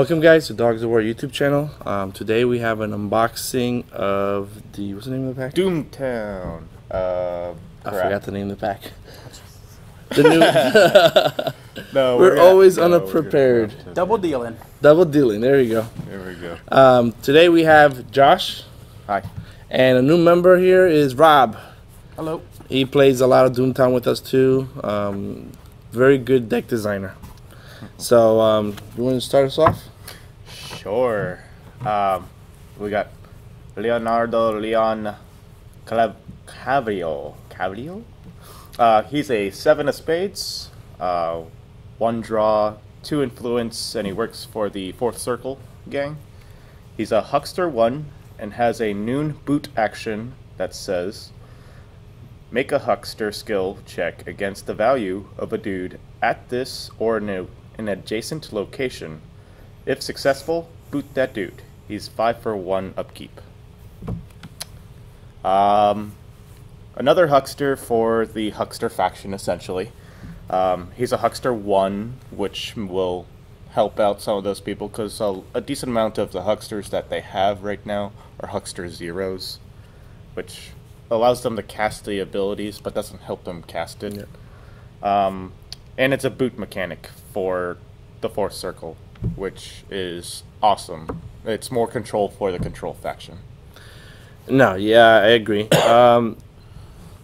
Welcome guys to Dogs of War YouTube channel. Today we have an unboxing of the, what's the name of the pack? Doomtown. I forgot the name of the pack. The new No, we're always unprepared. Double dealing. Double dealing, there you go. There we go. Today we have Josh. Hi. And a new member here is Rob. Hello. He plays a lot of Doomtown with us too. Very good deck designer. So, you want to start us off? Sure. We got Leonardo Leon Cavalier. He's a 7 of spades, 1 draw, 2 influence, and he works for the 4th Circle gang. He's a Huckster 1 and has a noon boot action that says, make a Huckster skill check against the value of a dude at this or an adjacent location. If successful, boot that dude. He's 5 for 1 upkeep. Another Huckster for the Huckster faction, essentially. He's a Huckster 1, which will help out some of those people, because a decent amount of the Hucksters that they have right now are Huckster 0s, which allows them to cast the abilities, but doesn't help them cast it. Yeah. And it's a boot mechanic for the 4th Circle, which is awesome. It's more control for the control faction. No, yeah, I agree.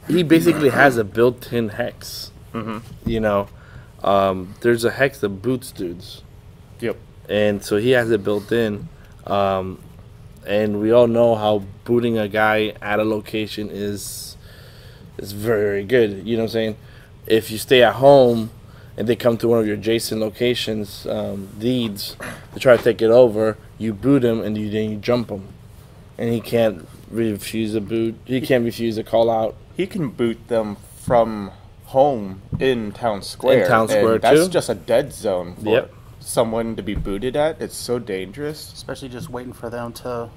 He basically has a built-in hex. Mm-hmm. You know, there's a hex that boots dudes. Yep. And so he has it built in. And we all know how booting a guy at a location is very, very good. You know what I'm saying? If you stay at home and they come to one of your adjacent locations, deeds, to try to take it over, you boot him and then you jump him. And he can't refuse a boot. He can't refuse a call out. He can boot them from home in town square. In town square, and that's too? Just a dead zone for someone to be booted at. It's so dangerous. Especially just waiting for them to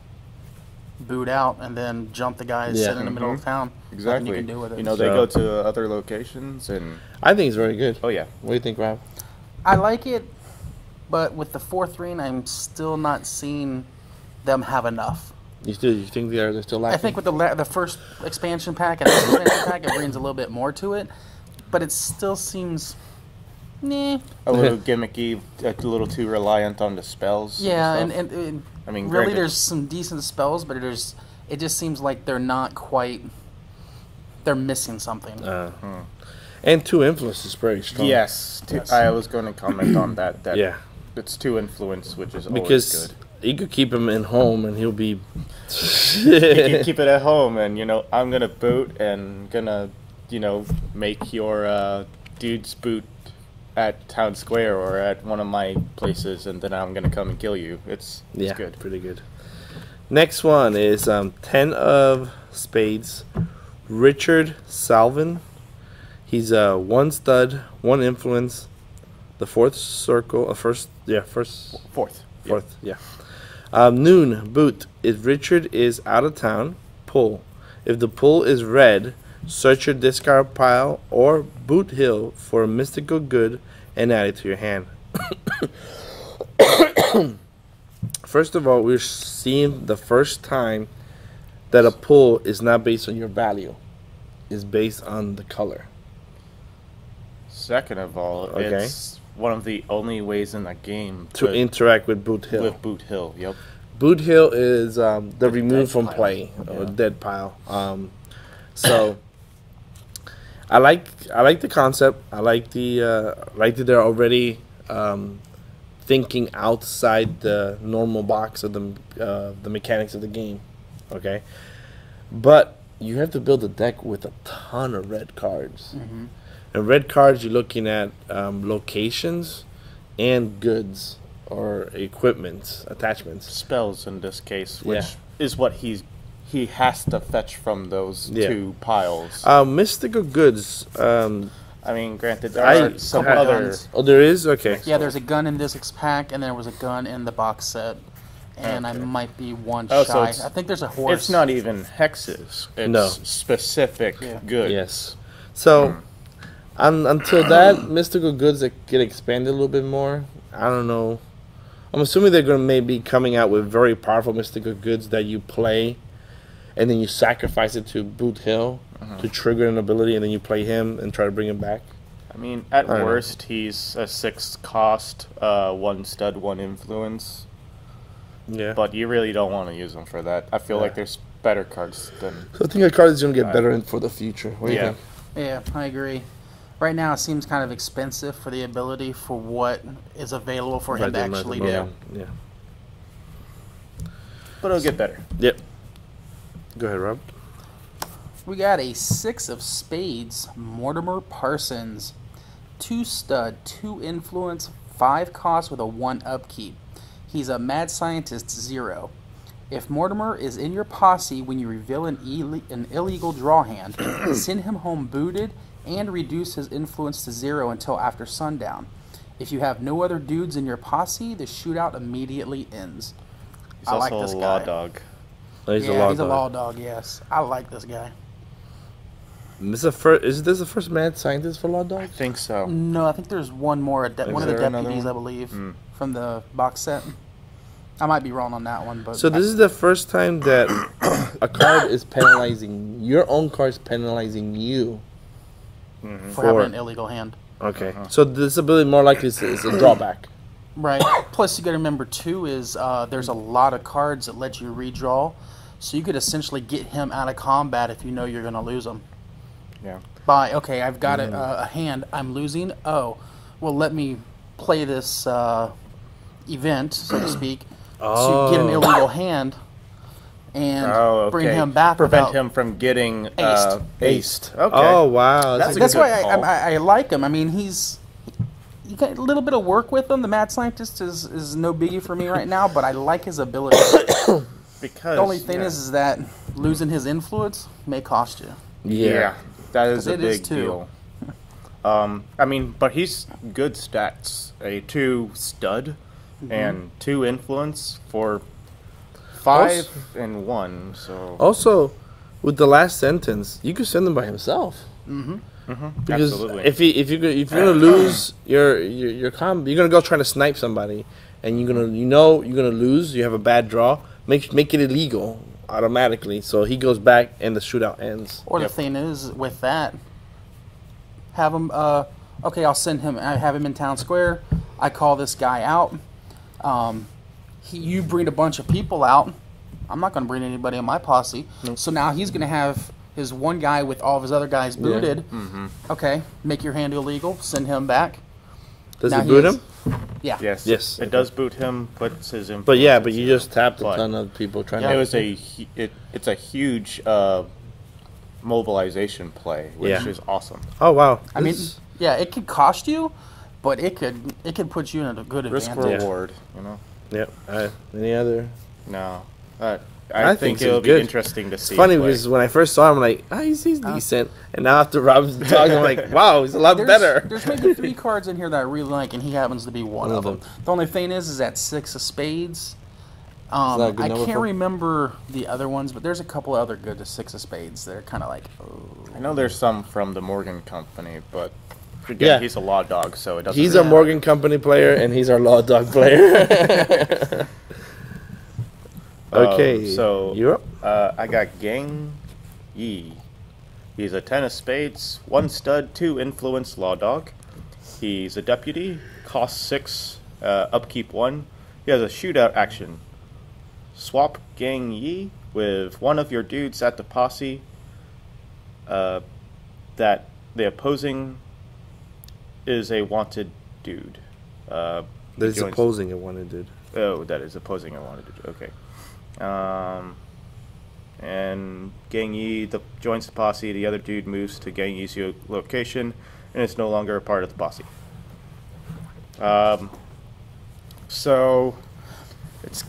boot out and then jump the guy sitting in the middle of town. Exactly. Nothing you can do with it. You know, they go to other locations and... I think it's very good. Oh, yeah. What do you think, Rob? I like it, but with the 4th ring, I'm still not seeing them have enough. You think they're still lacking? I think with the first expansion pack and the expansion pack, it brings a little bit more to it, but it still seems... Nah. A little gimmicky, a little too reliant on the spells. Yeah, and I mean, really, granted, there's some decent spells, but it just seems like they're not quite. They're missing something. And 2 influence is very strong. Yes, I was going to comment on that. Yeah, it's 2 influence, which is because always good. You could keep him in home and he'll be. You can keep it at home, and I'm gonna boot and gonna make your dude's boot at town square or at one of my places, and then I'm gonna come and kill you. It's good. Pretty good. Next one is 10 of spades, Richard Salvin. He's 1 stud, 1 influence, the 4th circle, fourth. Yeah. Noon boot. If Richard is out of town, pull. If the pull is red, search your discard pile or boot hill for a mystical good and add it to your hand. First of all, we're seeing the first time that a pull is not based on your value. It's based on the color. Second of all, it's one of the only ways in the game to interact with boot hill. With boot hill, yep. Boot hill is the remove from play, or dead pile. So I like the concept. I like that they're already thinking outside the normal box of the mechanics of the game. Okay, but you have to build a deck with a ton of red cards. And red cards, you're looking at locations and goods or equipment attachments. Spells in this case, which is what he has to fetch from those 2 piles. Mystical goods. I mean, granted, there are some other... Guns. Oh, there is? Okay. Yeah, there's a gun in this pack, and there was a gun in the box set. And I might be one so shy. I think there's a horse. It's not even hexes. It's specific good. Yes. So... until that mystical goods that get expanded a little bit more, I don't know. I'm assuming they're going to maybe coming out with very powerful mystical goods that you play, and then you sacrifice it to Boot Hill to trigger an ability, and then you play him and try to bring him back. I mean, at worst, he's a 6 cost, 1 stud, 1 influence. Yeah. But you really don't want to use him for that. I feel like there's better cards than... So I think a card is going to get better in for the future. What do you think? Yeah, I agree. Right now, it seems kind of expensive for the ability for what is available for him to actually do. Yeah. But it'll get better. Yep. Go ahead, Rob. We got a 6 of spades, Mortimer Parsons. 2 stud, 2 influence, 5 cost with a 1 upkeep. He's a mad scientist 0. If Mortimer is in your posse when you reveal an illegal draw hand, send him home booted and reduce his influence to 0 until after sundown. If you have no other dudes in your posse, the shootout immediately ends. He's I like also this a guy. law dog. Oh, he's He's a a law dog, yes. I like this guy. Is this the first mad scientist for Law Dog? I think so. No, I think there's one more, one of the there another deputies, I one? believe, from the box set. I might be wrong on that one, but... So this is the first time that a card is penalizing, your own card is penalizing you. for having an illegal hand. Okay. So this ability more likely is a drawback. Right. Plus, you got to remember, too, is there's a lot of cards that let you redraw. So you could essentially get him out of combat if you know you're going to lose him. Yeah. By, okay, I've got a hand. I'm losing. Oh, well, let me play this event, so to speak, to get an illegal hand and bring him back. Prevent him from getting aced. Okay. Oh, wow. That's why I like him. I mean, you got a little bit of work with him. The Mad Scientist is no biggie for me right now, but I like his ability. Because the only thing is that losing his influence may cost you. Yeah. That is a big deal. I mean, but he's good stats. A 2 stud and 2 influence for 5 and 1. So also, with the last sentence, you could send him by himself. Because absolutely. if you're gonna lose your combo, you're gonna go trying to snipe somebody, and you're gonna lose. You have a bad draw. Make it illegal automatically, so he goes back and the shootout ends. Or the thing is, with that, have him. Okay, I'll send him. I have him in town square. I call this guy out. You bring a bunch of people out. I'm not going to bring anybody in my posse. So now he's going to have his one guy with all of his other guys booted. Okay, make your hand illegal. Send him back. Does it boot him? Yeah. Yes. It does boot him. Puts his influence. But you just tapped a ton of people trying to. It was it's a huge mobilization play, which is awesome. Oh wow! I mean, yeah, it could cost you, but it could put you in a good risk advantage. reward. You know. Yep. Any other? No. I think it'll be interesting to see. It's funny because when I first saw him, I'm like, he's decent. And now after Rob's talking, I'm like, wow, he's a lot better. There's maybe 3 cards in here that I really like, and he happens to be one of them. The only thing is that 6 of spades. I can't remember the other ones, but there's a couple other good 6 of spades that are kind of like, I know there's some from the Morgan Company, but again, he's a law dog, so it doesn't. He's a Morgan Company player, and he's our law dog player. Okay, so you're up. I got Gang Yi. He's a 10 of spades, 1 stud, 2 influence law dog. He's a deputy, cost 6, upkeep 1. He has a shootout action. Swap Gang Yi with one of your dudes at the posse that the opposing is a wanted dude. That is opposing a wanted dude. Oh, that is opposing a wanted dude. Okay. And Gang Yi joins the posse. The other dude moves to Gang Yi's location and is no longer a part of the posse. So it's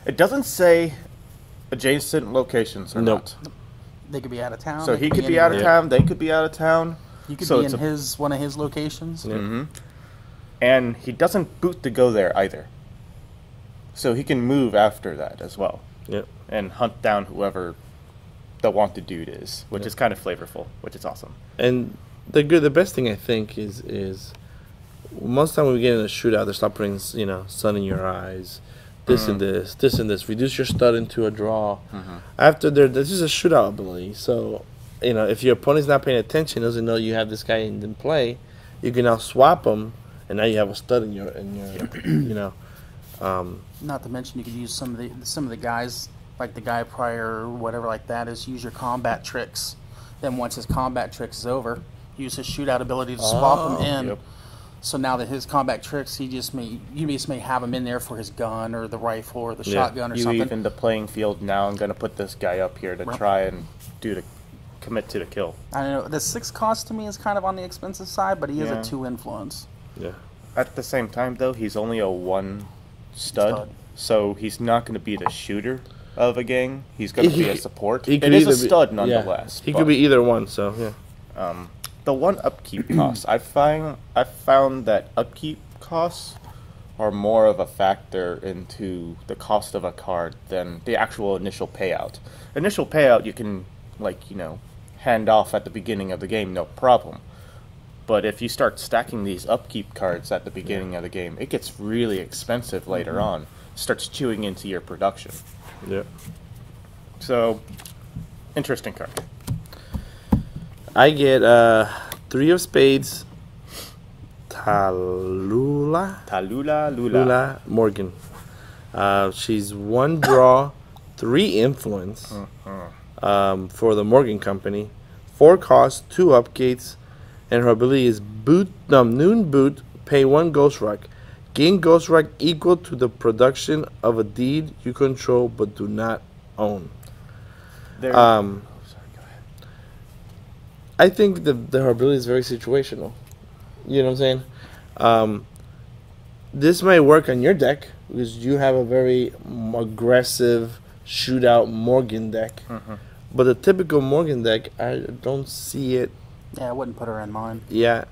it doesn't say adjacent locations or not. They could be out of town. So he could be out of town. They could be out of town. You could be in one of his locations. And he doesn't boot to go there either. So he can move after that as well. Yep. And hunt down whoever the wanted dude is, which is kind of flavorful, which is awesome. And the best thing I think is most time when we get in a shootout, they start putting, you know, sun in your eyes, this and this, this and this. Reduce your stud into a draw. After this is a shootout ability. So, you know, if your opponent's not paying attention, doesn't know you have this guy in play, you can now swap him, and now you have a stud in your you know. Not to mention, you could use some of the guys, like the guy prior or whatever like that, is use your combat tricks. Then once his combat tricks is over, use his shootout ability to swap him in. So now that his combat tricks, you just may have him in there for his gun or the rifle or the shotgun or something. You even the playing field now. I'm going to put this guy up here to try and commit to the kill. I don't know. The 6 cost to me is kind of on the expensive side, but he is a 2 influence. Yeah. At the same time, though, he's only a 1 stud, so he's not going to be the shooter of a gang. He's going to be a support. It is a stud nonetheless. He could be either one. So yeah. The 1 upkeep cost, I found that upkeep costs are more of a factor into the cost of a card than the actual initial payout. Initial payout you can, like, you know, hand off at the beginning of the game, no problem. But if you start stacking these upkeep cards at the beginning of the game, it gets really expensive later on. It starts chewing into your production. Yeah. So, interesting card. I get 3 of spades, Tallulah Morgan. She's 1 draw, 3 influence for the Morgan Company, 4 cost, 2 upgates, and her ability is noon boot, pay 1 ghost rock. Gain ghost rock equal to the production of a deed you control but do not own. I think her ability is very situational. You know what I'm saying? This might work on your deck because you have a very aggressive shootout Morgan deck. But the typical Morgan deck, I don't see it. Yeah, I wouldn't put her in mine. Yeah.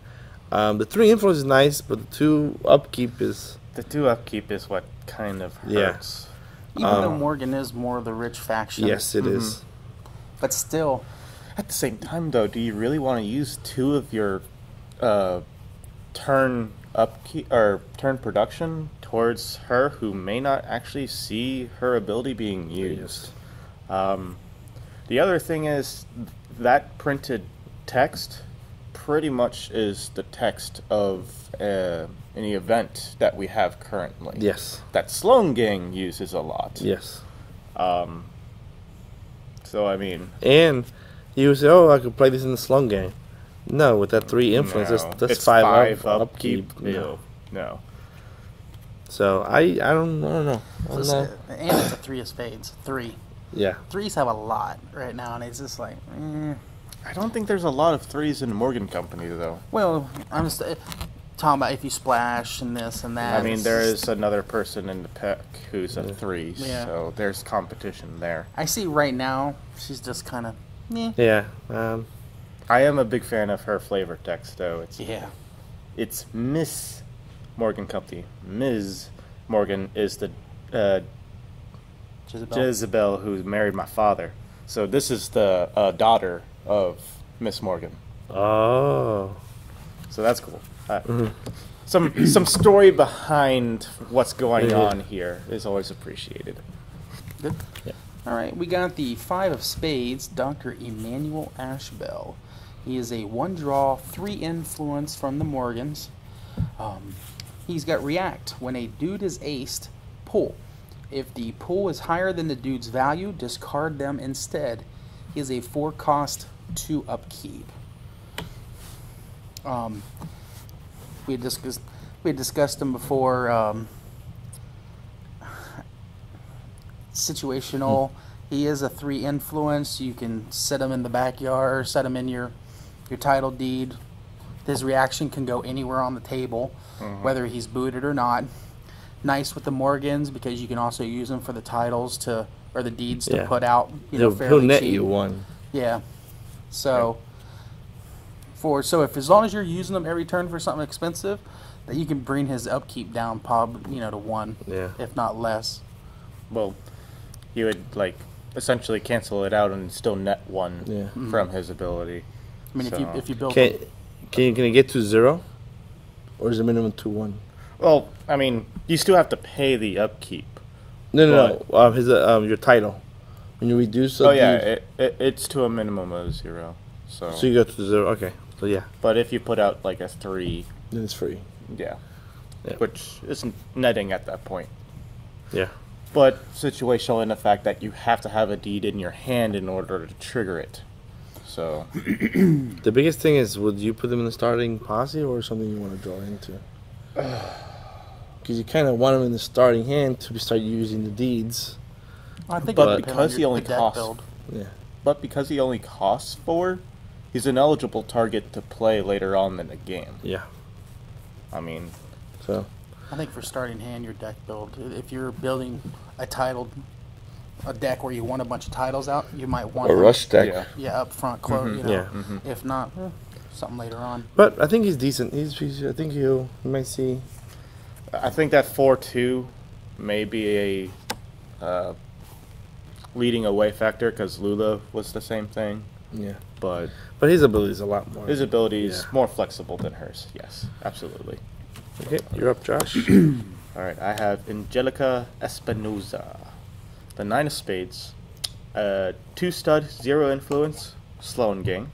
The 3 influence is nice, but the 2 upkeep is... The 2 upkeep is what kind of hurts. Even though Morgan is more of the rich faction. Yes, it is. But still... At the same time, though, do you really want to use 2 of your turn upkeep or turn production towards her, who may not actually see her ability being used? The other thing is that printed text pretty much is the text of any event that we have currently. Yes. That Sloan Gang uses a lot. Yes. So I mean, and you would say, "Oh, I could play this in the Sloan game." No, with that 3 influence, that's 5 upkeep. No. So I don't know. And it's a 3 of spades. 3. Yeah. 3s have a lot right now, and it's just like. I don't think there's a lot of 3s in the Morgan Company, though. Well, I'm just talking about if you splash and this and that. I mean, there is another person in the pack who's a 3, Yeah. so there's competition there. I see right now she's just kind of. Yeah. I am a big fan of her flavor text, though. It's Miss Morgan Company. Ms. Morgan is the Jezebel who married my father. So this is the daughter of Miss Morgan. Oh. So that's cool. Some story behind what's going on here is always appreciated. Good. Yeah. All right, we got the 5 of spades, Dr. Emmanuel Ashbell. He is a 1 draw, 3 influence from the Morgans. He's got react. When a dude is aced, pull. If the pull is higher than the dude's value, discard them instead. He is a 4 cost, 2 upkeep. We had discussed him before. Situational. He is a 3 influence. You can set him in the backyard, set him in your title deed. His reaction can go anywhere on the table, whether he's booted or not. Nice with the Morgans because you can also use them for the titles or the deeds to put out. Fairly he'll net cheap. you 1. Yeah. So if as long as you're using them every turn for something expensive, that you can bring his upkeep down, to 1, if not less. Well, you would essentially cancel it out and still net 1 from his ability. I mean, if you build, can you get to 0 or is it minimum 2-1? Well, I mean, you still have to pay the upkeep. No. His your title. When you reduce. It's to a minimum of 0. So you go to 0. Okay. So yeah. But if you put out like a 3, then it's free. Yeah. Which is netting at that point. Yeah. But situational in the fact that you have to have a deed in your hand in order to trigger it. So the biggest thing is, would you put them in the starting posse or something you want to draw into? Because you kind of want them in the starting hand to start using the deeds. I think but because he only costs, build. But because he only costs 4, he's an eligible target to play later on in the game. Yeah. I mean, so I think for starting hand, your deck build. If you're building a deck where you want a bunch of titles out, you might want a rush deck. Yeah, up front, close. You know. Yeah. If not, something later on. But I think he's decent. I think you might see. I think that 4-2 may be a leading away factor because Lula was the same thing. Yeah. But his ability is a lot more. His ability is more flexible than hers. Yes, absolutely. Okay, you're up, Josh. All right, I have Angelica Espinosa. The 9 of spades. 2 stud, 0 influence, Sloan gang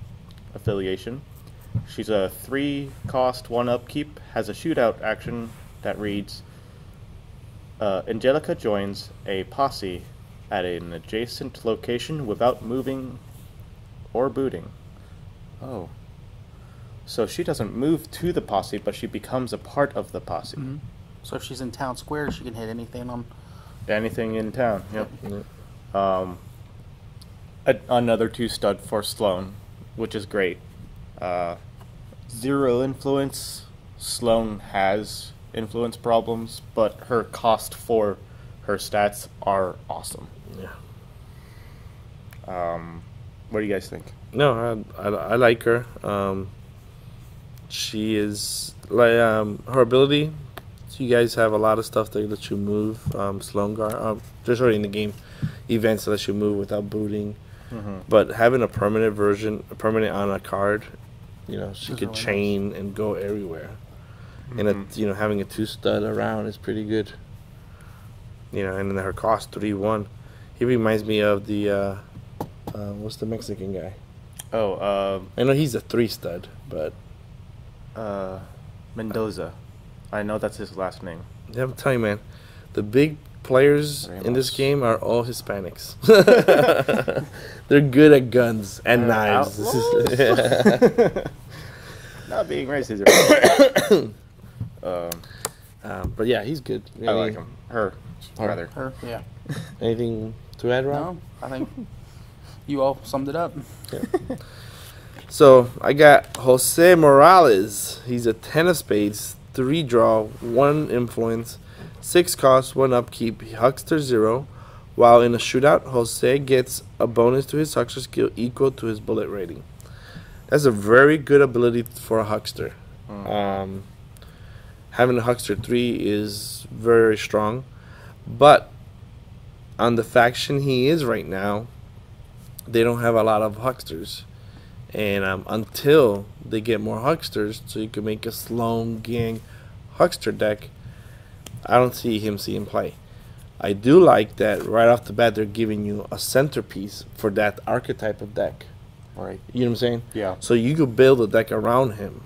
affiliation. She's a 3 cost, 1 upkeep, has a shootout action that reads, Angelica joins a posse at an adjacent location without moving or booting. Oh. So she doesn't move to the posse, but she becomes a part of the posse. Mm-hmm. So if she's in town square, she can hit anything on... Anything in town, yep. Another 2 stud for Sloan, which is great. 0 influence. Sloan has influence problems, but her cost for her stats are awesome. Yeah. What do you guys think? No, I like her. She is like her ability. So you guys have a lot of stuff that lets you move. Sloan guard. There's already in the game events that let you move without booting. But having a permanent on a card, she could chain and go everywhere. And having a 2 stud around is pretty good. And then her cost 3-1. He reminds me of the what's the Mexican guy? I know he's a 3 stud, but Mendoza. I know that's his last name. Yeah, I'm telling you, man, the big players in this game are all Hispanics. They're good at guns and knives. Not being racist. But yeah, he's good. I like him. Her, rather. Her, yeah. Anything to add, Rob? No, I think you all summed it up. Yeah. So I got Jose Morales. He's a 10 of spades, 3 draw, 1 influence, 6 cost, 1 upkeep, huckster 0. While in a shootout, Jose gets a bonus to his huckster skill equal to his bullet rating. That's a very good ability for a huckster. Having a huckster 3 is very strong, but on the faction he is right now, they don't have a lot of hucksters. And until they get more hucksters, so you can make a Sloan gang huckster deck, I don't see him seeing play. I do like that right off the bat they're giving you a centerpiece for that archetype of deck. Right. You know what I'm saying? Yeah. So you could build a deck around him,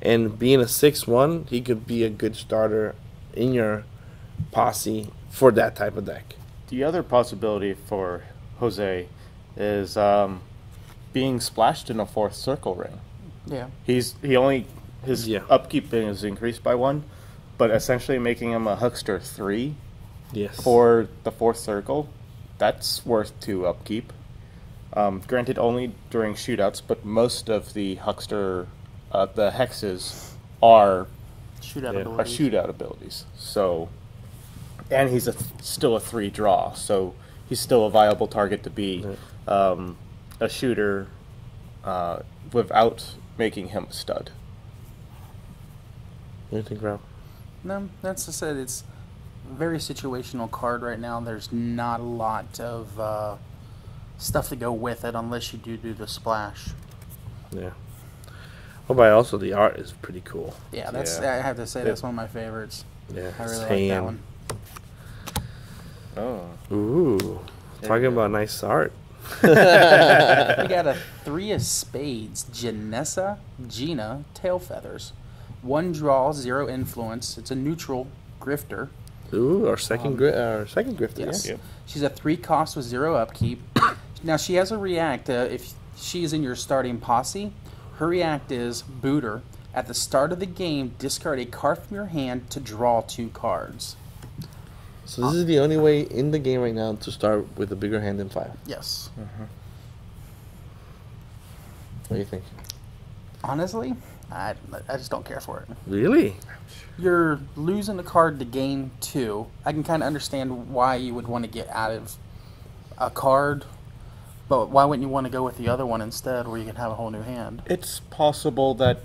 And being a 6-1, he could be a good starter in your posse for that type of deck. The other possibility for Jose is being splashed in a 4th circle ring. Yeah. His upkeep is increased by 1, but essentially making him a huckster 3 for the 4th circle. That's worth 2 upkeep. Granted, only during shootouts, but most of the huckster, the hexes are shootout abilities. So, and he's still a 3 draw, so he's still a viable target to be a shooter without making him a stud. What do you think, Rob? No, that's just it. It's a very situational card right now. There's not a lot of stuff to go with it unless you do the splash. Yeah. Oh, but also the art is pretty cool. Yeah, that's I have to say that's one of my favorites. Yeah, I really like that one. Oh. Ooh, talking about nice art. We got a 3 of spades, Janessa Gina, tail feathers. 1 draw, 0 influence. It's a neutral grifter. Ooh, our second grifter. Yes. Yeah. She's a 3 cost with 0 upkeep. Now she has a react. If she's in your starting posse, her react is Booter. At the start of the game, discard a card from your hand to draw 2 cards. So this is the only way in the game right now to start with a bigger hand than 5. Yes. What do you think? Honestly, I just don't care for it. Really? You're losing a card to gain 2. I can kind of understand why you would want to get out of a card, but why wouldn't you want to go with the other one instead, where you can have a whole new hand? It's possible that,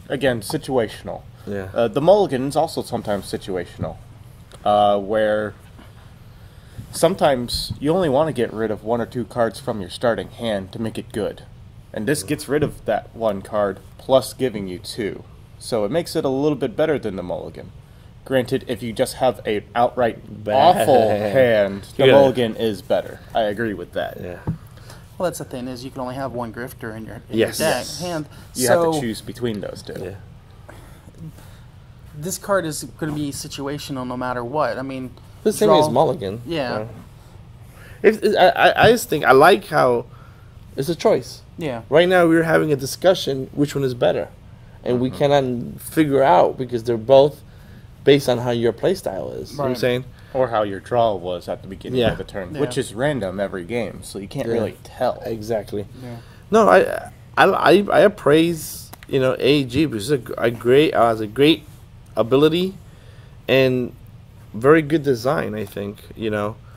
again, situational. Yeah. The mulligan's also sometimes situational, where sometimes you only want to get rid of 1 or 2 cards from your starting hand to make it good. And this gets rid of that 1 card, plus giving you 2. So it makes it a little bit better than the mulligan. Granted, if you just have an outright awful hand, the mulligan is better. I agree with that. Yeah. Well, that's the thing, is you can only have 1 grifter in your Yes. deck hand. You have to choose between those 2. Yeah. This card is going to be situational no matter what. I mean, The same as mulligan. Yeah. I just think I like how it's a choice. Yeah. Right now we're having a discussion which one is better, and we cannot figure out because they're both based on how your play style is. You know what I'm saying? Or how your draw was at the beginning of the turn, Yeah. which is random every game, so you can't really tell. Exactly. Yeah. No, I appraise AEG because it's a great ability and very good design. I think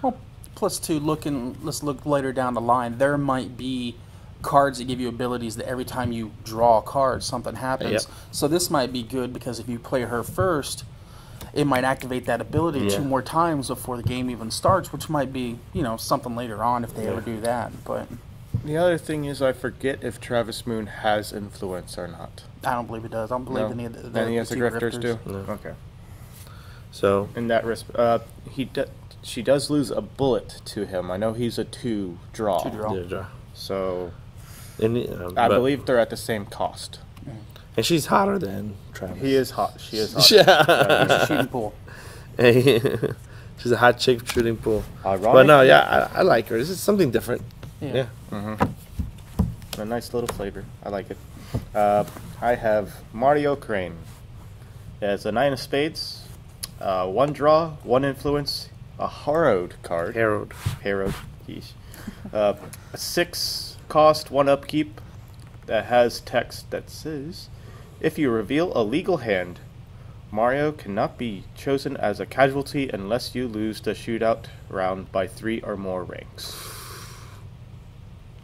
Well, plus two, let's look later down the line. There might be cards that give you abilities that every time you draw a card, something happens. Yep. So this might be good because if you play her first, it might activate that ability 2 more times before the game even starts, which might be, something later on if they ever do that. But the other thing is, I forget if Travis Moon has influence or not. I don't believe it does. I don't believe any of Any of the 2 grifters do? No. Okay. so. In that she does lose a bullet to him. I know he's a 2 draw. 2 draw. Yeah, So and, I believe they're at the same cost. and she's hotter than Travis. He is hot. She is hot. He's a shooting pool. She's a hot chick shooting pool. Ironic. But no, I like her. This is something different. Yeah. A nice little flavor. I like it. I have Mario Crane. It has a 9 of spades, 1 draw, 1 influence, a Harrowed card. Harrowed. Yeesh. A 6 cost, 1 upkeep that has text that says, if you reveal a legal hand, Mario cannot be chosen as a casualty unless you lose the shootout round by 3 or more ranks.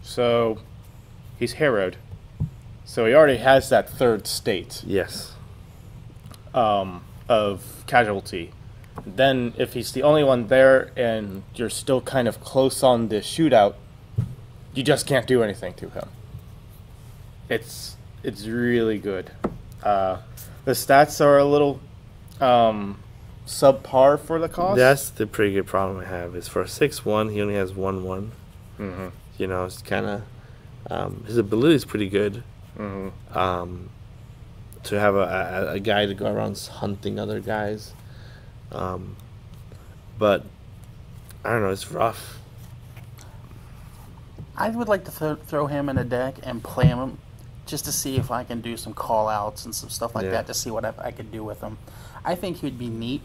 So, he's harrowed. So he already has that 3rd state Yes. of casualty. Then, if he's the only one there and you're still kind of close on the shootout, you just can't do anything to him. It's really good. The stats are a little subpar for the cost. That's the pretty good problem I have. Is for a 6/1, he only has 1/1. It's kind of his ability is pretty good. To have a guy to go around hunting other guys, but I don't know. It's rough. I would like to throw him in a deck and play him just to see if I can do some call-outs and some stuff like that to see what I could do with him. I think he would be neat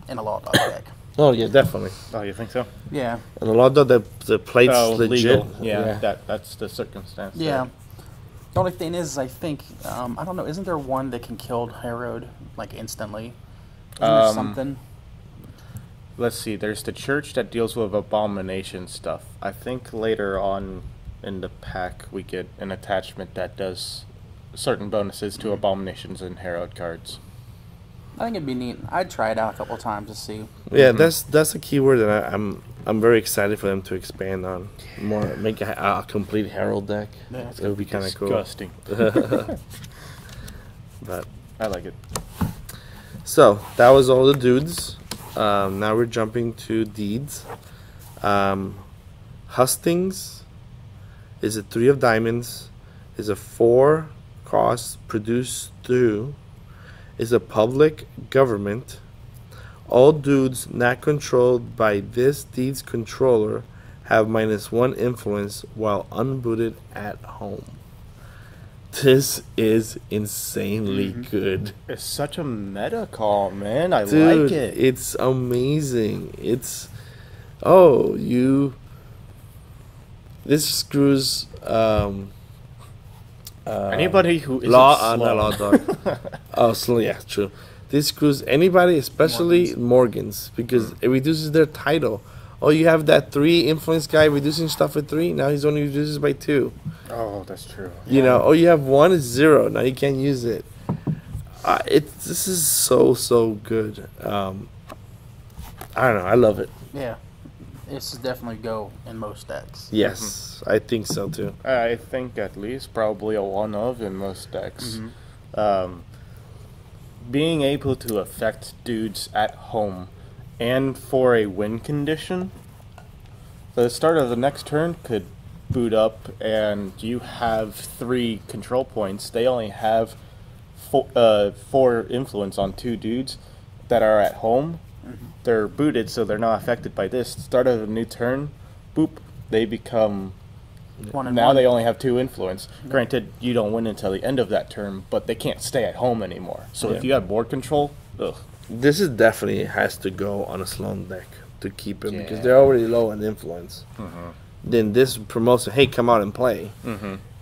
in a Law Dog deck. Oh yeah, definitely. Oh, you think so? Yeah. And a lot of the plate's legit. Legal. Yeah. That's the circumstance. Yeah. There. The only thing is, I think, I don't know, isn't there one that can kill Harrowed, like, instantly? Isn't there something? Let's see. There's the church that deals with abomination stuff. I think later on in the pack we get an attachment that does certain bonuses to abominations and harrowed cards. I think it'd be neat. I'd try it out a couple times to see. Yeah, that's a keyword that I'm very excited for them to expand on more, make a complete Herald deck. Yeah. It would be kind of cool. Disgusting. But I like it. so that was all the dudes. Now we're jumping to deeds. Hustings is a 3 of diamonds. Is a 4 cost produced through. Is a public government. All dudes not controlled by this deed's controller have -1 influence while unbooted at home. This is insanely good. It's such a meta call, man. I Dude, like it. it's amazing. It's this screws Anybody who isn't not slow. law dog. Oh, slow, yeah, true. This screws anybody, especially Morgans, because it reduces their title. Oh, you have that 3 influence guy reducing stuff with 3. Now he's only reduces by 2. Oh, that's true. You know, oh, you have 1 is 0. Now you can't use it. This is so good. I don't know. I love it. Yeah. This is definitely go in most decks. Yes, I think so too. I think at least probably a 1 of in most decks. Being able to affect dudes at home and for a win condition, the start of the next turn could boot up and you have 3 control points. They only have 4 influence on 2 dudes that are at home. They're booted, so they're not affected by this. Start of a new turn, boop, they become... Now they only have 2 influence. Granted, you don't win until the end of that turn, but they can't stay at home anymore. So if you have board control, ugh. This is definitely has to go on a Sloan deck to keep him because they're already low in influence. Then this promotes, hey, come out and play.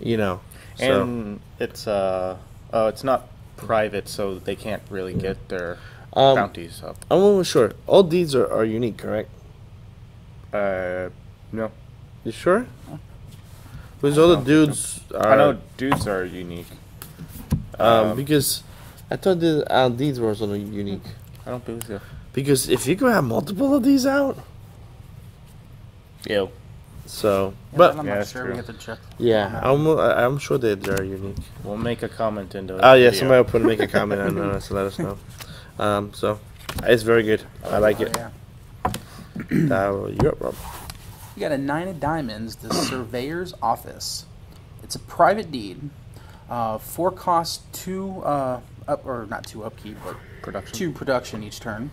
You know, and it's not private, so they can't really get their bounties up. I'm almost sure all deeds are unique, correct? No. You sure? Because all the dudes are. I know dudes are unique. Because I thought the deeds were also unique. I don't believe so. Because if you could have multiple of these out, Ew. so But but I'm Yeah, not that's sure. true. We have to check. yeah, I'm sure they are unique. We'll make a comment into Oh yeah, video. somebody will make a comment on us to let us know. So it's very good. I like it. Yeah. You're up, Rob. You got a 9 of diamonds, the Surveyor's Office. It's a private deed. 4 costs 2 not 2 upkeep, but Production. 2 production each turn.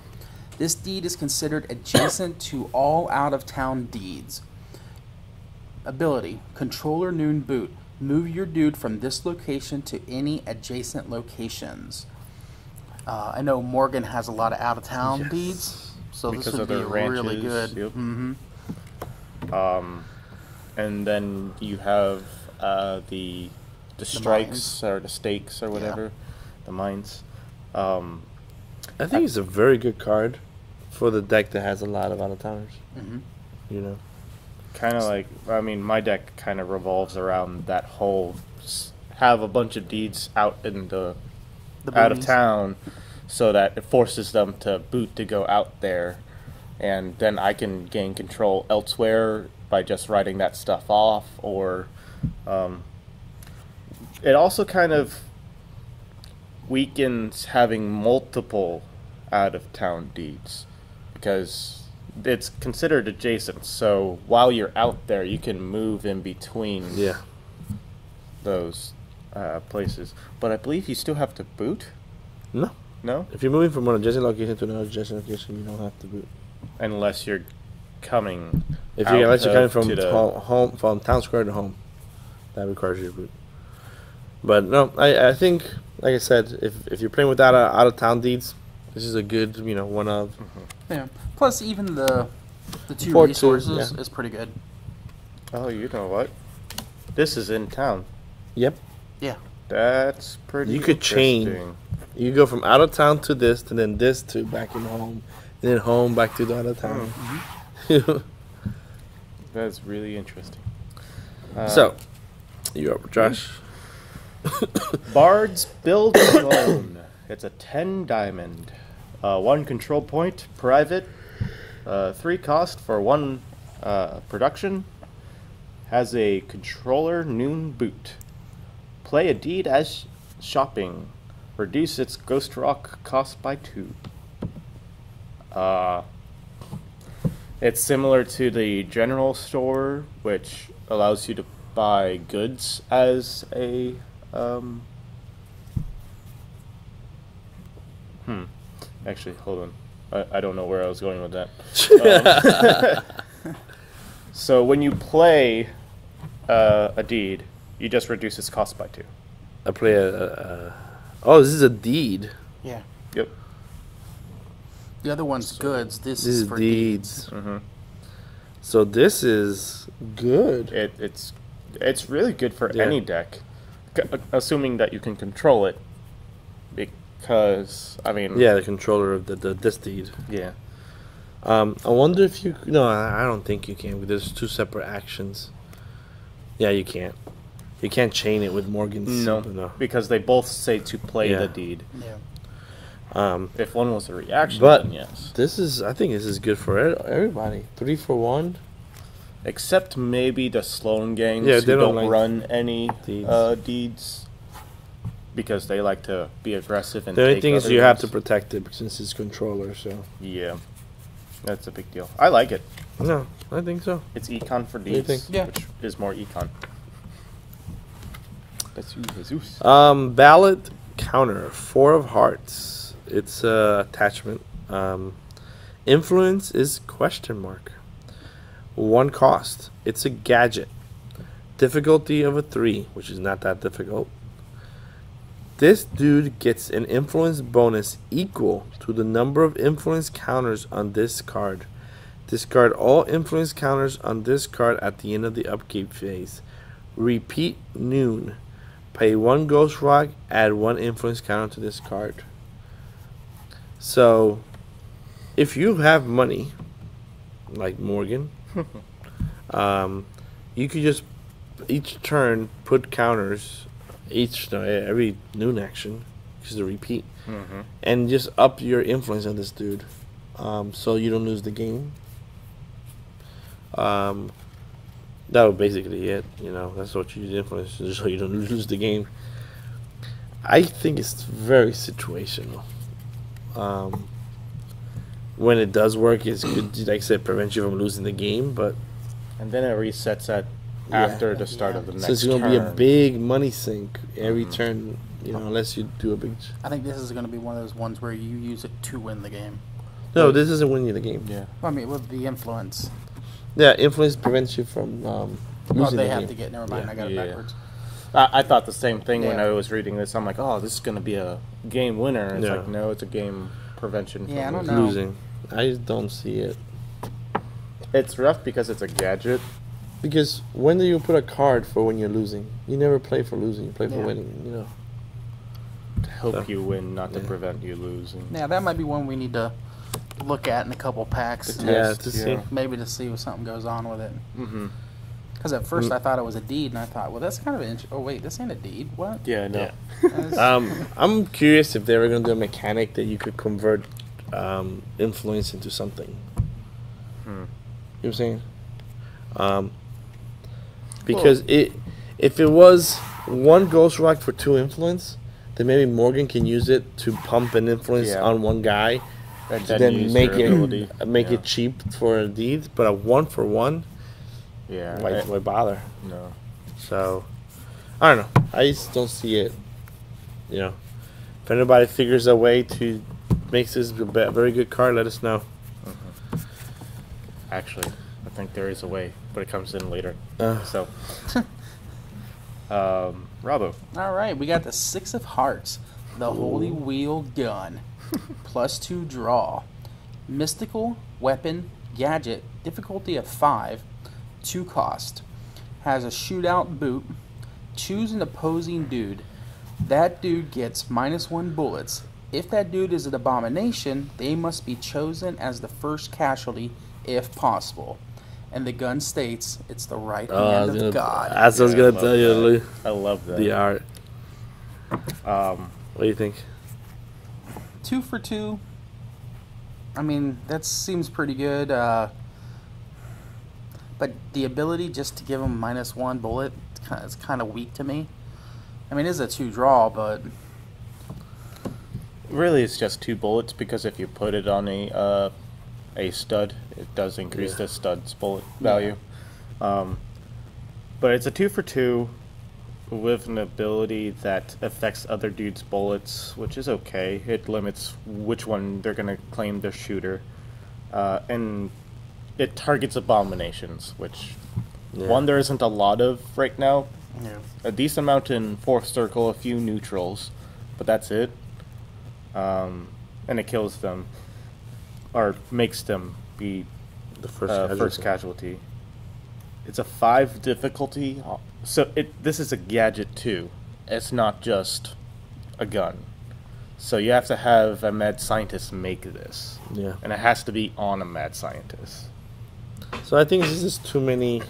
This deed is considered adjacent to all out-of-town deeds. Ability: Controller Noon Boot. Move your dude from this location to any adjacent locations. I know Morgan has a lot of out-of-town deeds, so Because this would of be their really ranches, good. yep. And then you have the strikes or the stakes or whatever, the mines. I think it's a very good card for the deck that has a lot of out-of-towners. You know. Kind of like, I mean, my deck kind of revolves around that whole have a bunch of deeds out in the out of boonies. town, so that it forces them to boot to go out there, and then I can gain control elsewhere by just writing that stuff off. Or it also kind of weakens having multiple out of town deeds because it's considered adjacent, so while you're out there you can move in between those places. But I believe you still have to boot? No? If you're moving from one adjacent location to another adjacent location, you don't have to boot. Unless you're coming Unless you're coming from to the home from town square to home, that requires you to boot. But no, I think, like I said, if you're playing without out of town deeds, this is a good, one of. Yeah. Plus, even the 2 Port resources two, is pretty good. Oh, you know what? This is in town. Yep. Yeah. That's pretty You could chain. interesting. You go from out of town to this, and then this to back in home, and then home back to the out of town. That's really interesting. So, you're up, Josh. Bards build alone. It's a 10 diamond. 1 control point, private. 3 cost for 1 production. Has a controller noon boot. Play a deed as shopping. Reduce its Ghost Rock cost by 2. It's similar to the general store, which allows you to buy goods as a Actually, hold on. I don't know where I was going with that. So when you play a deed, you just reduce its cost by 2. I play oh, this is a deed. Yeah. Yep. The other one's goods. This This is is for deeds. Mm-hmm. So this is good. It's really good for Yeah. any deck, assuming that you can control it. Because I mean, Yeah, the controller of this deed. yeah. I wonder if you. No, I don't think you can. There's 2 separate actions. Yeah, you can't. You can't chain it with Morgan's. No, because they both say to play Yeah. the deed. Yeah. If one was a reaction, But then yes. this is. I think this is good for everybody. 3 for 1. Except maybe the Sloan gangs Yeah, who they don't don't like run any deeds. deeds because they like to be aggressive and The only take thing is other you have to ones. protect it since it's controller. So Yeah, that's a big deal. I like it. no, I think so. It's econ for do you deeds, think? Yeah. which is more econ. That's you, Jesus. Ballot Counter, 4 of Hearts. It's attachment. Influence is question mark. 1 cost. It's a gadget. Difficulty of a 3, which is not that difficult. This dude gets an influence bonus equal to the number of influence counters on this card. Discard all influence counters on this card at the end of the upkeep phase. Repeat noon. Pay 1 Ghost Rock, add 1 influence counter to this card. So, if you have money, like Morgan, you could just each turn put counters every noon action, which is a repeat, and just up your influence on this dude, so you don't lose the game. That was basically it. You know, that's what you use influence, just so you don't lose the game. I think it's very situational. When it does work, it's good. Like I said, prevent you from losing the game. But And then it resets at after the start of the next so it's going to be a turn. big money sink every turn. You know, unless you do a big. I think this is going to be one of those ones where you use it to win the game. No, this isn't winning the game. Yeah. I mean, with the influence. Yeah, influence prevents you from Oh, losing they the have game. to get. Never mind, Yeah. I got it Yeah. backwards. I thought the same thing when Yeah. I was reading this. I'm like, oh, this is going to be a game winner. It's Yeah. like, no, it's a game prevention. Yeah, I from don't know. Losing. I just don't see it. It's rough because it's a gadget. Because when do you put a card for when you're losing? You never play for losing. You play for Yeah. winning. You know. To help So, you win, not to yeah. prevent you losing. Yeah, that might be one we need to look at in a couple packs. The Yeah, test, to see. Maybe to see if something goes on with it. Mm-hmm. Because at first I thought it was a deed, and I thought, well, that's kind of an oh wait, this ain't a deed. What? Yeah, no. That's- I'm curious if they were gonna do a mechanic that you could convert influence into something. You know what I'm saying? Because if it was 1 Ghost Rock for 2 influence, then maybe Morgan can use it to pump an influence Yeah. on one guy, And to then use make your it ability. Yeah. cheap for a deed. But a 1 for 1, Yeah. why bother? No. So I don't know. I just don't see it. You know, if anybody figures a way to make this a very good card, let us know. Actually, I think there is a way, but it comes in later. Uh. So, Robbo. All right, we got the 6 of Hearts, the Holy Wheel Gun, +2 draw, mystical weapon gadget, difficulty of 5, 2 cost, has a shootout boot. Choose an opposing dude. That dude gets -1 bullets. If that dude is an abomination, they must be chosen as the first casualty if possible. And the gun states it's the right hand of God. That's what I was Yeah, gonna I love tell you, that. Lou. I love that. The art. What do you think? 2 for 2. I mean, that seems pretty good. But the ability just to give him -1 bullet, it's kind of weak to me. I mean, it is a 2 draw, but Really, it's just 2 bullets because if you put it on a stud, it does increase the stud's bullet value. But it's a 2 for 2 with an ability that affects other dudes' bullets, which is okay. It limits which one they're going to claim their shooter. And it targets abominations, which one there isn't a lot of right now. Yeah. A decent amount in 4th circle, a few neutrals, but that's it. And it kills them, or makes them be The first casualty. It's a 5 difficulty, so this is a gadget too. It's not just a gun. So you have to have a mad scientist make this. Yeah. And it has to be on a mad scientist. So I think this is too many.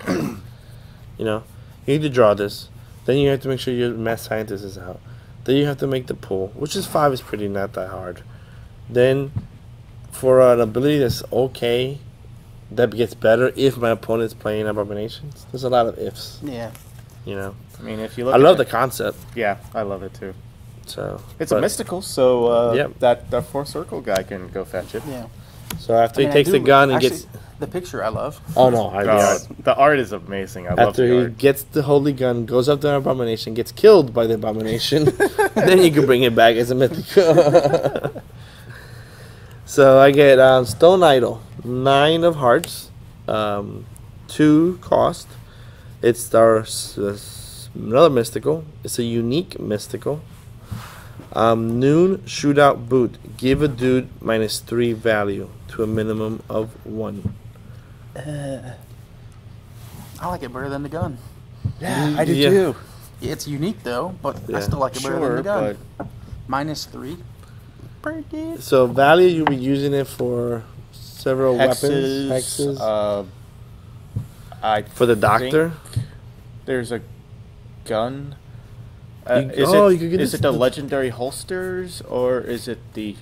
You need to draw this. Then you have to make sure your mad scientist is out. Then you have to make the pull, which is 5 is pretty not that hard. Then, for an ability that's okay, that gets better if my opponent is playing abominations. There's a lot of ifs. Yeah. I mean, if you look, I love the concept. Yeah, I love it too. So it's a mystical, so Yep. that 4th circle guy can go fetch it. Yeah. So after he takes the gun and gets. The picture I love. Oh no! The art is amazing. I love After the he art. gets the holy gun, goes up to the abomination, gets killed by the abomination, then you can bring it back as a mythical. So I get Stone Idol, 9 of hearts, 2 cost. It's another mystical. It's a unique mystical. Noon Shootout Boot. Give a dude -3 value to a minimum of 1. I like it better than the gun. Yeah, I do Yeah. too. Yeah, it's unique though, but I Yeah. still like it better than Sure, the gun. but -3. Pretty good. So value, you'll be using it for several weapons. hexes. Hexes. I For the doctor? think there's a gun. You could get Is this- it the legendary holsters, or is it the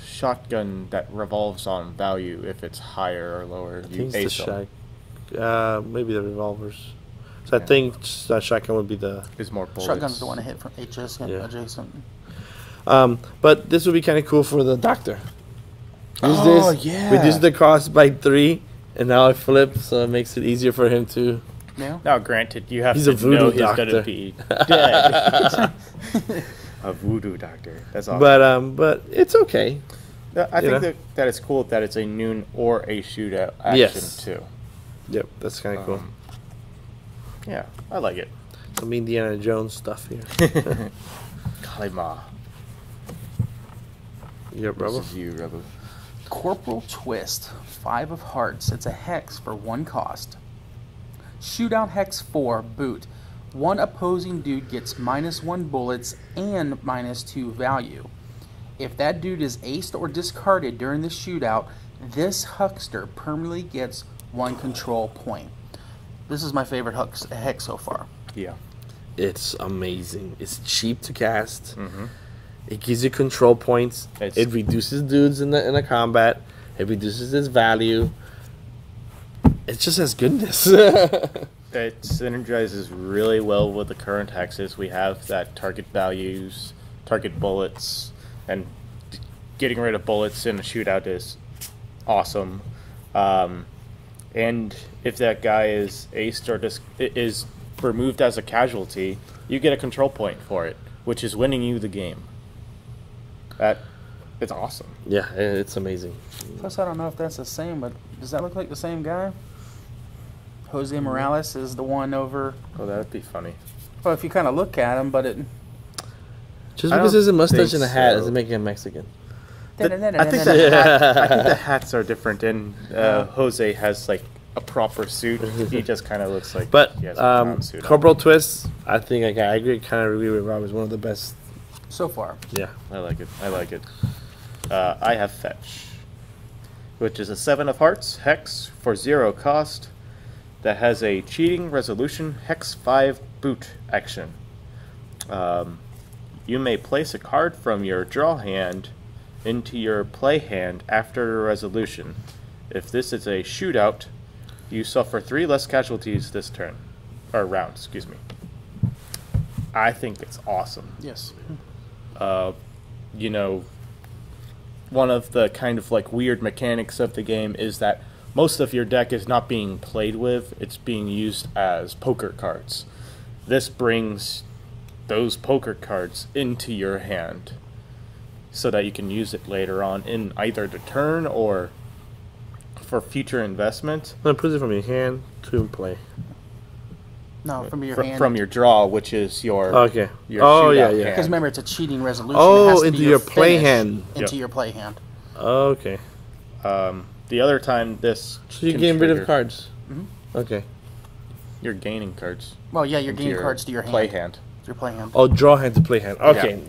shotgun that revolves on value if it's higher or lower? I You think it's ace the 'em. shot. Maybe the revolvers. So I think shotgun would be the. Is more bullets. Shotgun's the one to hit from adjacent. Yeah. Adjacent. But this would be kind of cool for the doctor. Use Oh, this. yeah. Reduce the cost by 3, and now it flips, so it makes it easier for him to. Yeah. Now, granted, you have He's to a voodoo know he's doctor. going to be dead. A voodoo doctor. That's awesome. But it's okay. I think that it's cool that it's a noon or a shootout action Yes. too. Yep, that's kind of cool. Yeah, I like it. Some Indiana Jones stuff here. Kalima. Yep, This Rebel. is you, Rebel. Corporal Twist, 5 of hearts. It's a hex for 1 cost. Shootout hex 4, boot. 1 opposing dude gets -1 bullets and -2 value. If that dude is aced or discarded during the shootout, this huckster permanently gets 1 control point. This is my favorite hex so far. Yeah. It's amazing. It's cheap to cast. It gives you control points. It reduces dudes in the combat. It reduces its value. It just has goodness. It synergizes really well with the current hexes we have, that target values, target bullets, and getting rid of bullets in a shootout is awesome. And if that guy is aced or is removed as a casualty, you get a control point for it, which is winning you the game. It's awesome. Yeah, it's amazing. Plus, I don't know if that's the same, but does that look like the same guy? Jose Morales is the one over. Oh, that would be funny. Well, if you kind of look at him, but it. Just I because don't there's a mustache think and a hat so. doesn't make him Mexican. I think the hats are different, and Jose has like a proper suit. He just kind of looks like. But he has a brown suit on. Corporal Twist, I think I agree. Kind of agree with Rob. Is one of the best. So far. Yeah. I like it. I like it. I have Fetch, which is a 7 of hearts hex for 0 cost that has a cheating resolution hex 5 boot action. You may place a card from your draw hand into your play hand after a resolution. If this is a shootout, you suffer 3 less casualties this turn. Or round, excuse me. I think it's awesome. Yes. You know, one of the kind of like weird mechanics of the game is that most of your deck is not being played with, it's being used as poker cards. This brings those poker cards into your hand so that you can use it later on in either the turn or for future investment. No, put it from your hand to play. No, from your hand. From your draw, which is your Okay. your Oh, shootout yeah, yeah. hand. Because remember, it's a cheating resolution. Oh, it has to into be your play finish hand. Into Yep. your play hand. Okay. The other time this So you're can getting rid of trigger- cards. Mm-hmm. Okay. You're gaining cards. Well, yeah, you're into gaining cards to your hand. play hand. To your play hand. Oh, draw hand to play hand. Okay.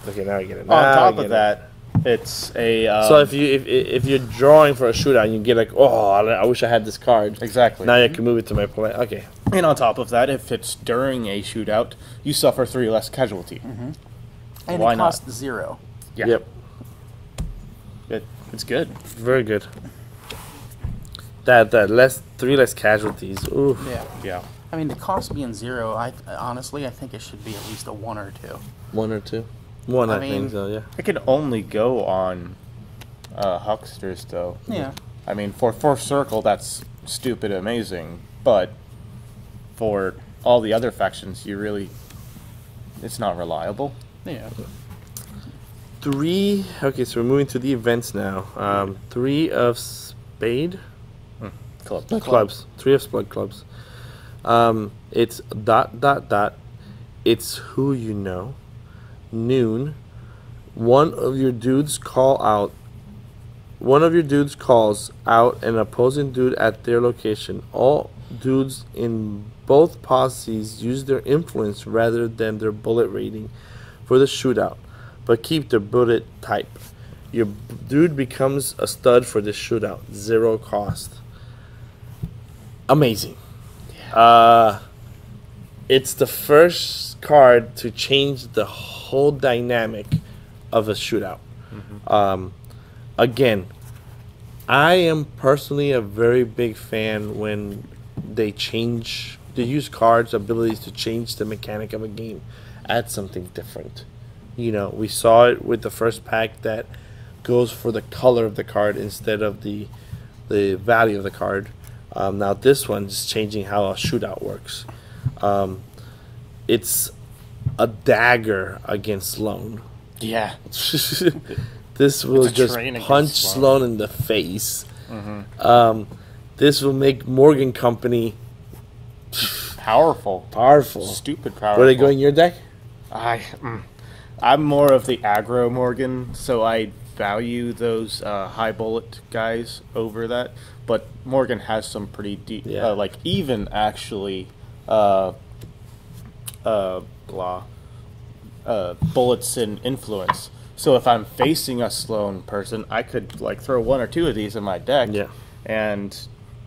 Okay, now I get it. Now On I top get of it. that, it's a So if you're drawing for a shootout, you get like, oh, I wish I had this card. exactly. Now I can move it to my play. Okay. And on top of that, if it's during a shootout, you suffer 3 less casualty. And Why it not? costs 0. Yeah. Yep. It's good. Very good. That 3 less casualties. Ooh. Yeah. Yeah. I mean, the cost being 0, honestly, I think it should be at least a 1 or 2. 1 or 2. 1, I mean- think so. Yeah. It can only go on hucksters, though. Yeah. I mean, for Circle, that's stupid amazing. But for all the other factions, it's not reliable. Yeah. 3. Okay, so we're moving to the events now. 3 of spade. Club. Clubs. 3 of spade clubs. It's ... It's who you know. Noon. One of your dudes calls out an opposing dude at their location. All dudes in both posses use their influence rather than their bullet rating for the shootout, but keep their bullet type. Your dude becomes a stud for this shootout. 0 cost. Amazing. It's the first card to change the whole dynamic of a shootout. Again, I am personally a very big fan when they use cards' abilities to change the mechanic of a game, add something different. You know, we saw it with the first pack that goes for the color of the card instead of the value of the card. Now this one's changing how a shootout works. It's a dagger against Sloan. Yeah. This will It's a just train against punch Sloan. Sloan in the face. This will make Morgan Company Powerful. powerful. Stupid powerful. Will they go in your deck? I'm more of the aggro Morgan, so I value those high bullet guys over that. But Morgan has some pretty deep, Yeah. like even actually, bullets in influence. So if I'm facing a Sloan person, I could like throw 1 or 2 of these in my deck, Yeah. and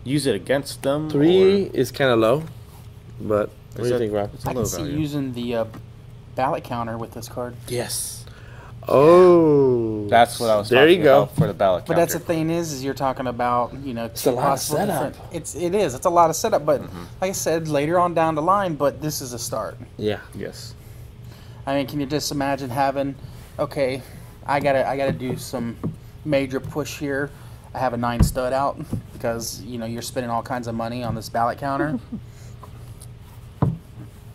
use it against them. 3 is kind of low, but what do you that- think, Rob? It's a I low can see value. using the ballot counter with this card. Yes. Oh, That's what I was There talking you go. about for the ballot But counter. that's the thing is you're talking about, It's a lot of setup. It is. It's a lot of setup, but like I said, later on down the line, but this is a start. Yeah. Yes. I mean, can you just imagine having, okay, I gotta do some major push here. I have a 9 stud out because you're spending all kinds of money on this ballot counter.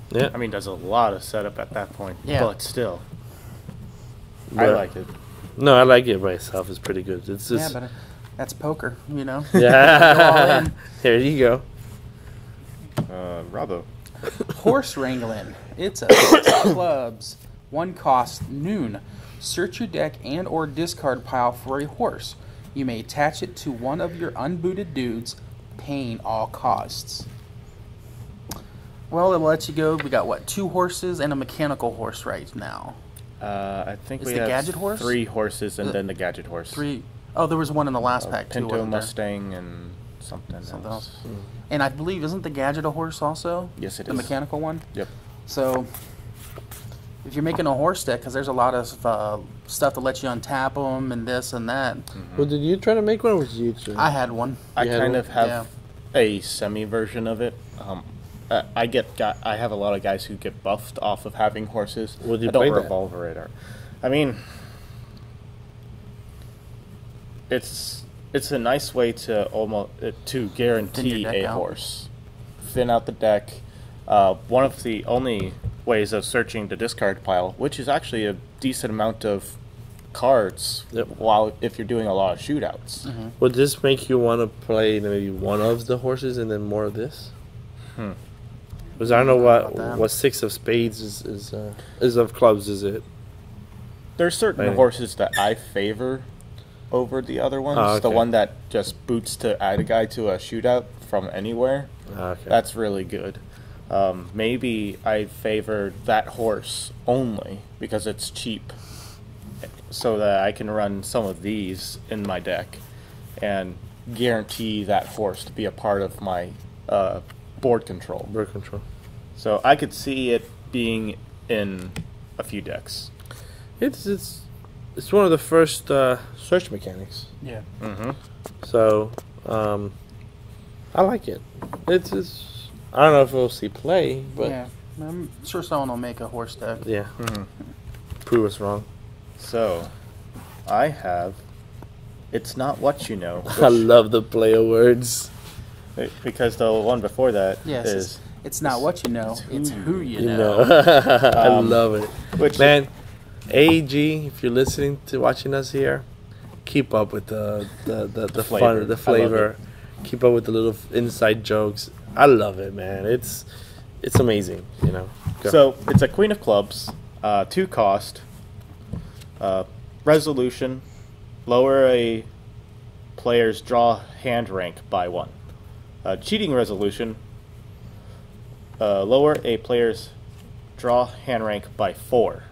Yeah. I mean, there's a lot of setup at that point, Yeah. but still, I But- like it. No, I like it by itself. It's pretty good. It's Yeah, just but that's poker, Go all yeah. in. There you go. Robbo. Horse wrangling. It's a 6 of clubs. 1 cost, noon. Search your deck and or discard pile for a horse. You may attach it to one of your unbooted dudes, paying all costs. Well, it'll let you go. We got, 2 horses and a mechanical horse right now. I think Is we the have gadget horse? 3 horses and then the gadget horse. 3. Oh, there was one in the last pack, too. Pinto, wasn't there? Mustang, and something else. And I believe, isn't the gadget a horse also? Yes, it The is. mechanical one? Yep. So, if you're making a horse deck, because there's a lot of stuff that lets you untap them and this and that. Well, did you try to make one, or was you? I had one. I You had kind one? of have Yeah. a semi version of it. I have a lot of guys who get buffed off of having horses. Would you I don't play that? revolver it. I mean, it's a nice way to almost to guarantee a horse. Thin out the deck. One of the only ways of searching the discard pile, which is actually a decent amount of cards, while if you're doing a lot of shootouts. Mm-hmm. Would this make you want to play maybe one of the horses and then more of this? Because I don't know what 6 of spades is of clubs. Is it? There's certain horses that I favor over the other ones. Oh, okay. The one that just boots to add a guy to a shootout from anywhere. Okay. That's really good. Maybe I favor that horse only because it's cheap, so that I can run some of these in my deck and guarantee that horse to be a part of my board control. Board control. So I could see it being in a few decks. It's one of the first search mechanics. Yeah. Mm-hmm. So I like it. It's I don't know if we'll see play, but Yeah. I'm sure someone will make a horse deck. yeah. Mm-hmm. Prove us wrong. So I have It's Not What You Know. I love the play of words. Because the one before that Yes. is It's not what you know, it's who you You know. know. I love it. which Man, AG, if you're listening to watching us here, keep up with the flavor. fun, the I love flavor. Keep up with the little inside jokes. I love it, man. It's amazing, you know. Go. So it's a Queen of Clubs, 2 cost, resolution, lower a player's draw hand rank by 1. Cheating resolution, lower a player's draw hand rank by 4.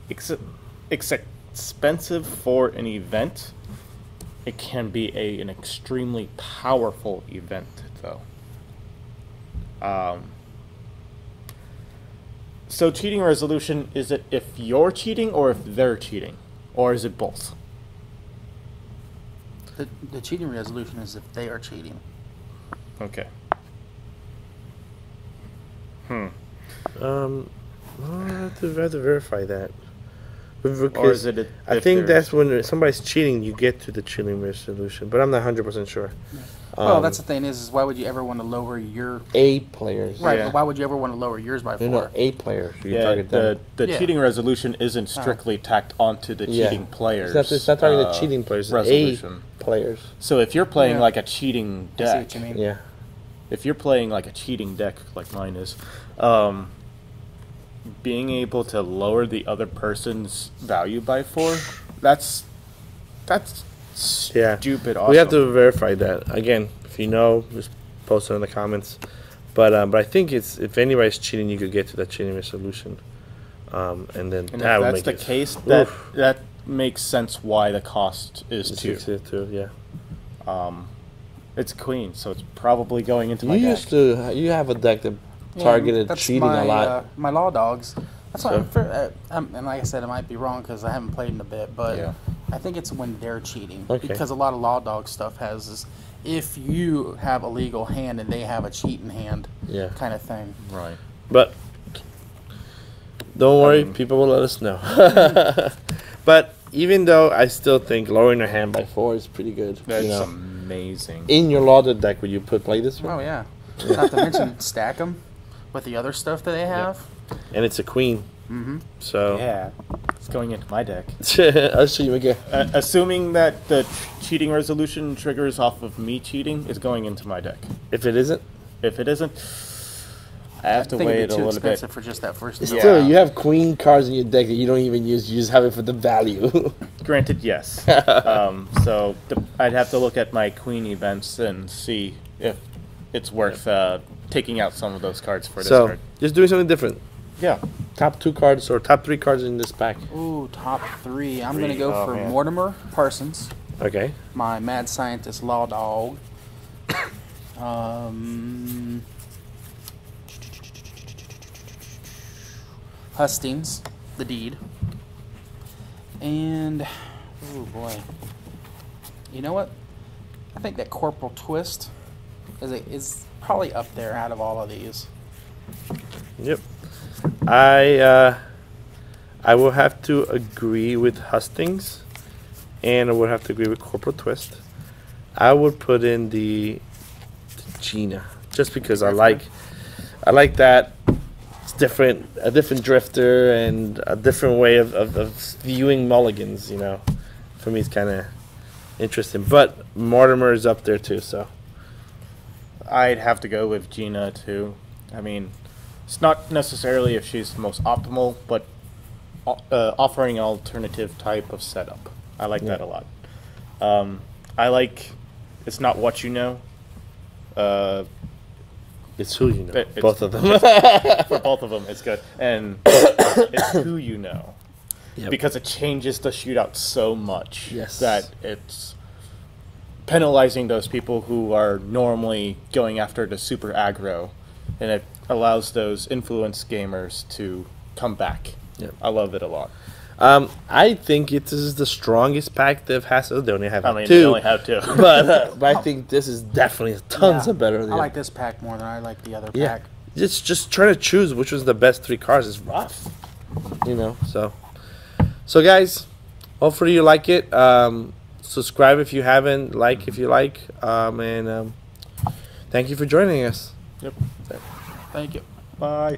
It's expensive for an event. It can be an extremely powerful event, though. So cheating resolution, is it if you're cheating or if they're cheating? Or is it both? The cheating resolution is if they are cheating. Okay. I'll have to verify that. Or Because is it I if think they're- that's when somebody's cheating, you get to the cheating resolution. But I'm not 100% sure. Well, that's the thing is why would you ever want to lower your... A players. Right, Yeah. but why would you ever want to lower yours by 4? No, A players. You Yeah, target them. the Yeah. cheating resolution isn't strictly tacked onto the Yeah. cheating players. It's not targeting the cheating players. It's resolution. A players. So if you're playing Yeah. like a cheating I see deck, what you mean. Yeah. if you're playing like a cheating deck like mine is, being able to lower the other person's value by 4, that's Yeah. stupid awesome. We have to verify that. Again, if you know, just post it in the comments. But I think it's if anybody's cheating, you could get to that cheating resolution. And then And that if would that's make the it, case, oof. that makes sense why the cost is 2. Yeah. It's queen, so it's probably going into my You deck. used to. You have a deck that Yeah, targeted that's cheating my, a lot. My law dogs. That's So- what and like I said, I might be wrong because I haven't played in a bit, but Yeah. I think it's when they're cheating. Okay. Because a lot of law dog stuff has this, if you have a legal hand and they have a cheating hand Yeah. kind of thing. Right. But don't worry, people will let us know. But even though I still think lowering your hand by 4 is pretty good. That's you know. amazing. In your loaded deck, would you play this one? Oh, yeah. Not to mention stack them with the other stuff that they have. And it's a queen. Mm-hmm. So Yeah, it's going into my deck. I'll show you again. Assuming that the cheating resolution triggers off of me cheating, is going into my deck. If it isn't, If it isn't, I have to I think wait it'd be a too little bit. expensive for just that first Yeah. still you have queen cards in your deck that you don't even use. You just have it for the value. Granted, yes. So I'd have to look at my queen events and see if it's worth taking out some of those cards for this So card. just doing something different. Yeah. Top 2 cards or top 3 cards in this pack. Ooh, top 3. I'm going to go Oh, for man. Mortimer Parsons, Okay. my mad scientist law dog. Hustings, the deed. And, oh boy. You know what? I think that Corporal Twist is probably up there out of all of these. Yep. I I will have to agree with Hustings, and I would have to agree with Corporal Twist. I would put in the Gina, just because I like that. It's different, a different drifter and a different way of viewing mulligans. You know, for me, it's kind of interesting. But Mortimer is up there too, so I'd have to go with Gina too. I mean, it's not necessarily if she's the most optimal, but offering an alternative type of setup. I like that a lot. I like it's not what you know. It's who you know. Both of them. For both of them, it's good. And it's who you know. Yep. Because it changes the shootout so much that it's penalizing those people who are normally going after the super aggro. And it allows those influence gamers to come back. Yep. I love it a lot. I think this is the strongest pack they've had. So they only have two. They only have two. but I think this is definitely tons of better. I like this pack more than I like the other pack. Just trying to choose which was the best 3 cards is rough. You know, so guys, hopefully you like it. Subscribe if you haven't, like if you like, and thank you for joining us. Yep. Thank you. Bye.